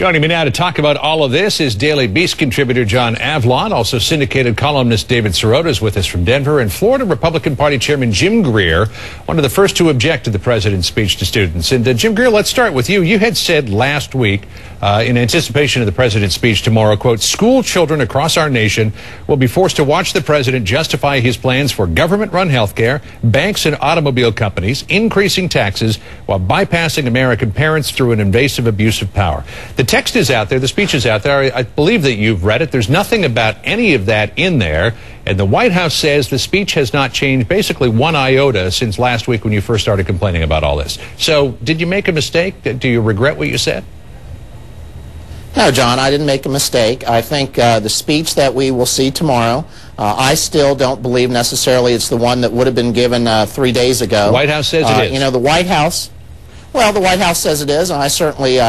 Joining me now to talk about all of this is Daily Beast contributor John Avlon. Also syndicated columnist David Sirota is with us from Denver. And Florida Republican Party Chairman Jim Greer, one of the first to object to the president's speech to students. And Jim Greer, let's start with you. You had said last week, in anticipation of the president's speech tomorrow, quote, school children across our nation will be forced to watch the president justify his plans for government-run health care, banks and automobile companies, increasing taxes, while bypassing American parents through an invasive abuse of power. The text is out there. The speech is out there. I believe that you've read it. There's nothing about any of that in there. And the White House says the speech has not changed basically one iota since last week when you first started complaining about all this. So did you make a mistake? Do you regret what you said? No, John, I didn't make a mistake. I think the speech that we will see tomorrow, I still don't believe necessarily it's the one that would have been given 3 days ago. The White House says it is. You know, the White House says it is, and I certainly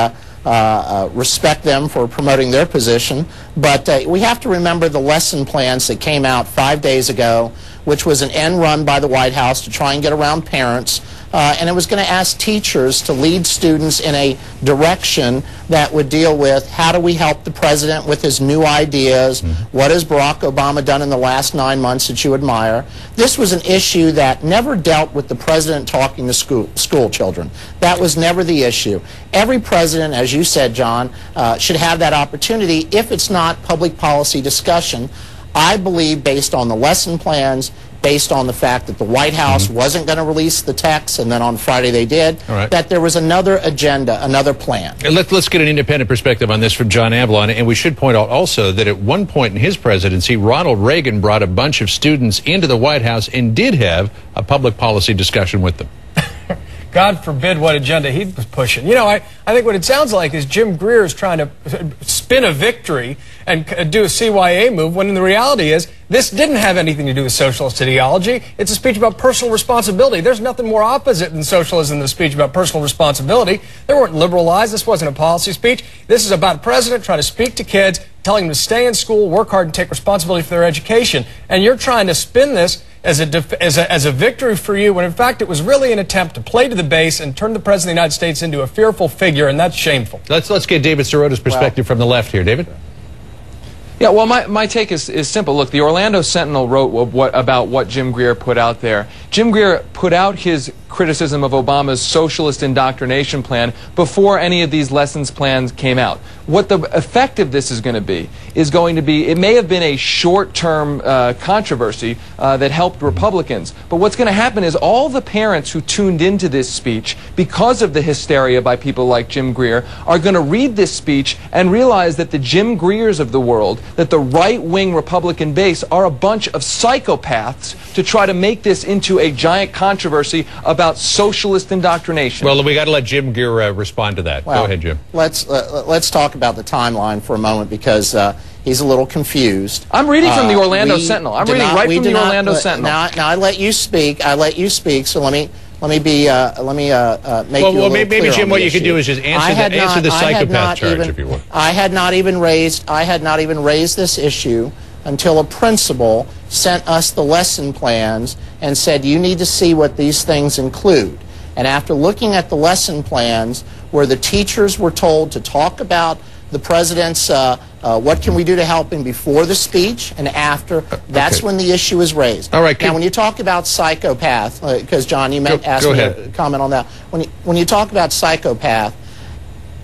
respect them for promoting their position. But we have to remember the lesson plans that came out 5 days ago, which was an end run by the White House to try and get around parents. And it was going to ask teachers to lead students in a direction that would deal with how do we help the president with his new ideas, what has Barack Obama done in the last 9 months that you admire. This was an issue that never dealt with the president talking to school children. That was never the issue. Every president, as you said, John, should have that opportunity if it's not public policy discussion. I believe, based on the lesson plans, based on the fact that the White House wasn't going to release the text, and then on Friday they did, that there was another agenda, another plan. And let's get an independent perspective on this from John Avlon. And we should point out also that at one point in his presidency, Ronald Reagan brought a bunch of students into the White House and did have a public policy discussion with them. God forbid what agenda he was pushing. You know, I think what it sounds like is Jim Greers trying to spin a victory and do a CYA move, when the reality is this didn't have anything to do with socialist ideology. It's a speech about personal responsibility. There's nothing more opposite than socialism than a speech about personal responsibility. There weren't liberal lies. This wasn't a policy speech. This is about a president trying to speak to kids, telling them to stay in school, work hard, and take responsibility for their education. And you're trying to spin this as a victory for you, when in fact it was really an attempt to play to the base and turn the President of the United States into a fearful figure, and that's shameful. Let's get David Sirota's perspective from the left here. David? Yeah, well, my take is simple. Look, the Orlando Sentinel wrote about what Jim Greer put out there. Jim Greer put out his criticism of Obama's socialist indoctrination plan before any of these lessons plans came out. What the effect of this is going to be, it may have been a short-term controversy that helped Republicans, but what's going to happen is all the parents who tuned into this speech because of the hysteria by people like Jim Greer are going to read this speech and realize that the Jim Greers of the world, that the right-wing Republican base are a bunch of psychopaths to try to make this into a giant controversy about socialist indoctrination. Well, we got to let Jim Greer respond to that. Well, go ahead, Jim. Let's talk about the timeline for a moment, because he's a little confused. I'm reading from the Orlando Sentinel. I'm reading right from the Orlando Sentinel. Now I let you speak. So let me make you a little maybe clear Jim, on what the you could do is just answer the psychopath charge, if you would. I had not even raised this issue until a principal sent us the lesson plans and said, you need to see what these things include. And after looking at the lesson plans, where the teachers were told to talk about the president's what can we do to help him before the speech and after, that's when the issue is raised. All right, now, when you talk about psychopath, because John, you asked me to comment on that. When you talk about psychopath,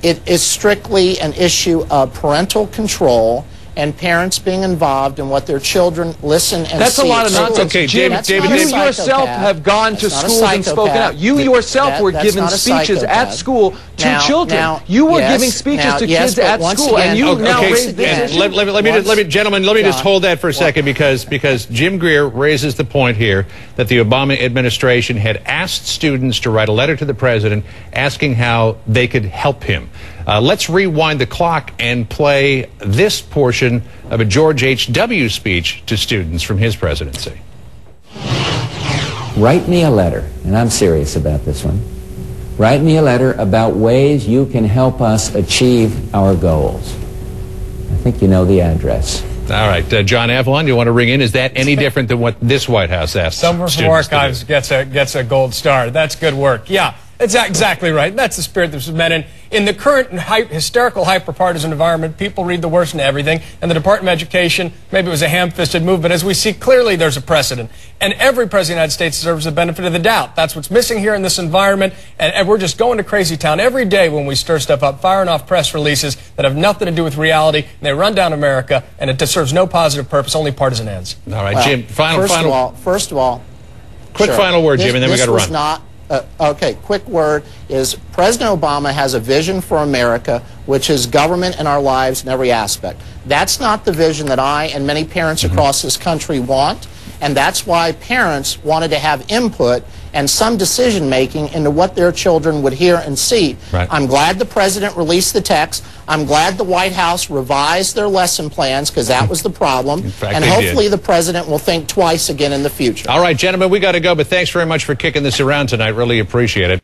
it is strictly an issue of parental control and parents being involved in what their children listen and see. That's a lot of nonsense. Okay, Jim, you yourself have gone to schools and spoken out. You yourself were giving speeches at school to children. You were giving speeches to kids at school, and you now raise this issue. Gentlemen, let me just hold that for a second, because Jim Greer raises the point here that the Obama administration had asked students to write a letter to the president asking how they could help him. Let's rewind the clock and play this portion of a George H.W. speech to students from his presidency. Write me a letter, and I'm serious about this one. Write me a letter about ways you can help us achieve our goals. I think you know the address. All right, John Avlon, do you want to ring in? Is that any different than what this White House asked? Someone from Archives gets a gold star. That's good work. Yeah. That's exactly right. That's the spirit that was meant in the current hysterical, hyper-partisan environment. People read the worst in everything, and the Department of Education, maybe it was a ham-fisted move, but as we see clearly, there's a precedent. And every president of the United States deserves the benefit of the doubt. That's what's missing here in this environment, and we're just going to crazy town every day when we stir stuff up, firing off press releases that have nothing to do with reality, and they run down America, and it serves no positive purpose, only partisan ends. All right, well, Jim, First of all, quick sure. final word, Jim, and then we got to run. Okay, quick word is President Obama has a vision for America, which is government in our lives in every aspect. That's not the vision that I and many parents across this country want, and that's why parents wanted to have input and some decision-making into what their children would hear and see. Right. I'm glad the President released the text. I'm glad the White House revised their lesson plans, because that was the problem. In fact, and hopefully the President will think twice again in the future. All right, gentlemen, we got to go, but thanks very much for kicking this around tonight. Really appreciate it.